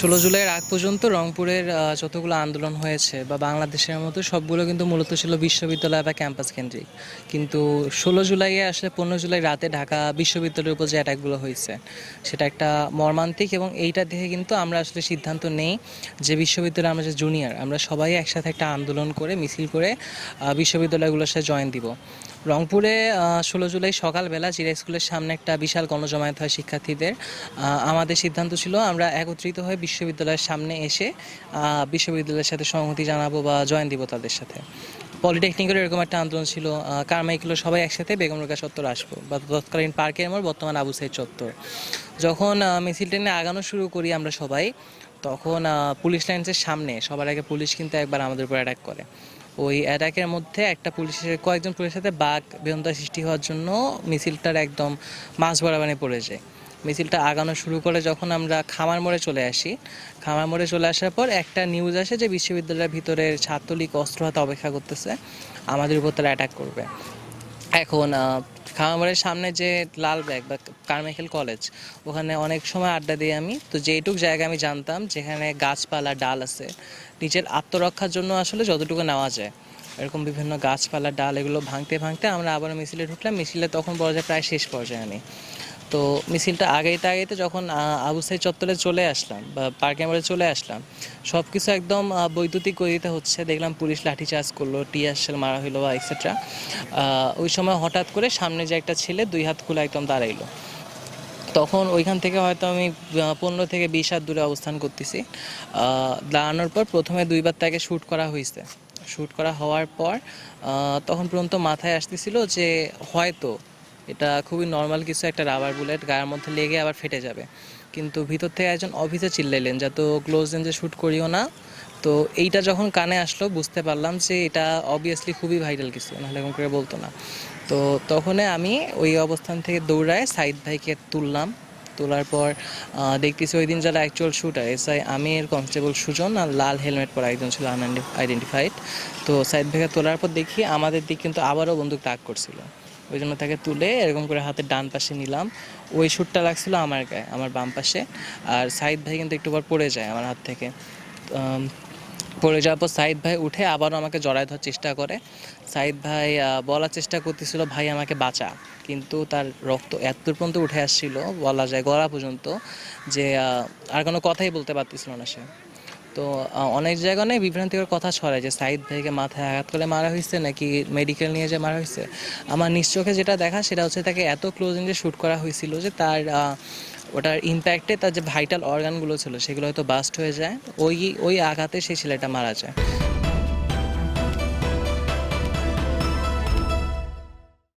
16 জুলাইয়ের আগ পর্যন্ত রংপুরের যতগুলো আন্দোলন হয়েছে বা বাংলাদেশের মতো সবগুলো কিন্তু মূলত ছিল বিশ্ববিদ্যালয় বা ক্যাম্পাস কেন্দ্রিক। কিন্তু 16 জুলাইয়ে আসলে 15 জুলাই রাতে ঢাকা বিশ্ববিদ্যালয়ের উপর যে অ্যাটাকগুলো হয়েছে সেটা একটা মর্মান্তিক, এবং এইটা দেখে কিন্তু আমরা আসলে সিদ্ধান্ত নেই যে বিশ্ববিদ্যালয়ে আমরা যে জুনিয়র আমরা সবাই একসাথে একটা আন্দোলন করে মিছিল করে বিশ্ববিদ্যালয়গুলোর সাথে জয়েন দিব। রংপুরে 16 জুলাই সকালবেলা জিরা স্কুলের সামনে একটা বিশাল গণজমায়েত হয় শিক্ষার্থীদের। আমাদের সিদ্ধান্ত ছিল আমরা একত্রিত হয়ে বিশ্ববিদ্যালয়ের সামনে এসে বিশ্ববিদ্যালয়ের সাথে সংহতি জানাবো বা জয়েন দিব তাদের সাথে। পলিটেকনিকের এরকম একটা আন্দোলন ছিল, কারমাইকেল সবাই একসাথে বেগম রোকেয়া চত্বর আসবো বা তৎকালীন পার্কের মোড় বর্তমান আবু সাইদ চত্বর। যখন মিছিলটা নিয়ে আগানো শুরু করি আমরা সবাই, তখন পুলিশ লাইন্সের সামনে সবার আগে পুলিশ কিন্তু একবার আমাদের উপর অ্যাটাক করে। ওই অ্যাটাকের মধ্যে একটা কয়েকজন পুলিশের সাথে বাঘ বেহুদা সৃষ্টি হওয়ার জন্য মিছিলটার একদম মাঝ বরাবরে পড়ে যায়। মিছিলটা আগানো শুরু করে যখন আমরা খামার মোড়ে চলে আসি, খামার মোড়ে চলে আসার পর একটা নিউজ আসে যে বিশ্ববিদ্যালয়ের ভিতরে ছাত্রলীগ অস্ত্র হাতে অপেক্ষা করতেছে, আমাদের উপর তারা অ্যাটাক করবে। এখন খামারের সামনে যে লালবাগ বা কারমাইকেল কলেজ, ওখানে অনেক সময় আড্ডা দিই আমি। তো যেইটুক জায়গা আমি জানতাম যেখানে গাছপালা ডাল আছে, নিজের আত্মরক্ষার জন্য আসলে যতটুকু নেওয়া যায় এরকম বিভিন্ন গাছপালা ডাল এগুলো ভাঙতে ভাঙতে আমরা আবার মিছিলে ঢুকলাম। মিছিলে তখন বলা যায় প্রায় শেষ পর্যায়ে আমি। তো মিছিলটা আগাইতে যখন আবু সাইদ চত্বরে চলে আসলাম বা পার্কের মোড়ে চলে আসলাম, সব কিছু একদম বৈদ্যুতিক গতিতে হচ্ছে। দেখলাম পুলিশ লাঠিচার্জ করলো, টিয়ার শেল মারা হইলো বা এক্সেট্রা। ওই সময় হঠাৎ করে সামনে যে একটা ছেলে 2 হাত খুলে একদম দাঁড়াইলো। তখন ওইখান থেকে হয়তো আমি 15 থেকে 20 হাত দূরে অবস্থান করতেছি। দাঁড়ানোর পর প্রথমে 2বার তাকে শ্যুট করা হয়েছে। শ্যুট করা হওয়ার পর তখন পর্যন্ত মাথায় আসতেছিল যে হয়তো এটা খুবই নর্মাল কিছু, একটা রাবার বুলেট গায়ের মধ্যে লেগে আবার ফেটে যাবে। কিন্তু ভিতর থেকে একজন অফিসার চিল্লাইলেন যে তো ক্লোজ রেঞ্জে শ্যুট করিও না। তো এইটা যখন কানে আসলো বুঝতে পারলাম যে এটা অবভিয়াসলি খুবই ভাইরাল কিছু, নাহলে এরকম করে বলতো না। তো তখনই আমি ওই অবস্থান থেকে দৌড়ায় সাইদ ভাইকে তুললাম। তোলার পর দেখতেছি ওই দিন যারা অ্যাকচুয়াল শুটার এসআই আমির, কনস্টেবল সুজন আর লাল হেলমেট পরা একজন ছিল আইডেন্টিফাইড। তো সাইদ ভাইকে তোলার পর দেখি আমাদের দিক কিন্তু আবারও বন্দুক তাক করছিল। ওই জন্য তাকে তুলে এরকম করে হাতের ডান পাশে নিলাম। ওই শ্যুটটা লাগছিল আমার গায়ে, আমার বাম পাশে। আর সাইদ ভাই কিন্তু একটু পর পড়ে যায় আমার হাত থেকে। পড়ে যাওয়ার পর সাইদ ভাই উঠে আবারও আমাকে জড়ায় ধরার চেষ্টা করে। সাইদ ভাই বলার চেষ্টা করতেছিল ভাই আমাকে বাঁচা, কিন্তু তার রক্ত এত পর্যন্ত উঠে আসছিল বলা যায় গলা পর্যন্ত, যে আর কোনো কথাই বলতে পারতেছিল না সে। তো অনেক জায়গায় নেই বিভ্রান্তিকর কথা ছড়ায় যে সাইদ ভাইকে মাথায় আঘাত করে মারা হয়েছে নাকি মেডিকেল নিয়ে যে মারা হয়েছে। আমার নিজ চোখে যেটা দেখা সেটা হচ্ছে তাকে এত ক্লোজ রেঞ্জে শ্যুট করা হয়েছিল যে তার ওটার ইম্প্যাক্টে তার যে ভাইটাল অর্গানগুলো ছিল সেগুলো হয়তো বাস্ট হয়ে যায়। ওই ওই আঘাতে সেই ছেলেটা মারা যায়।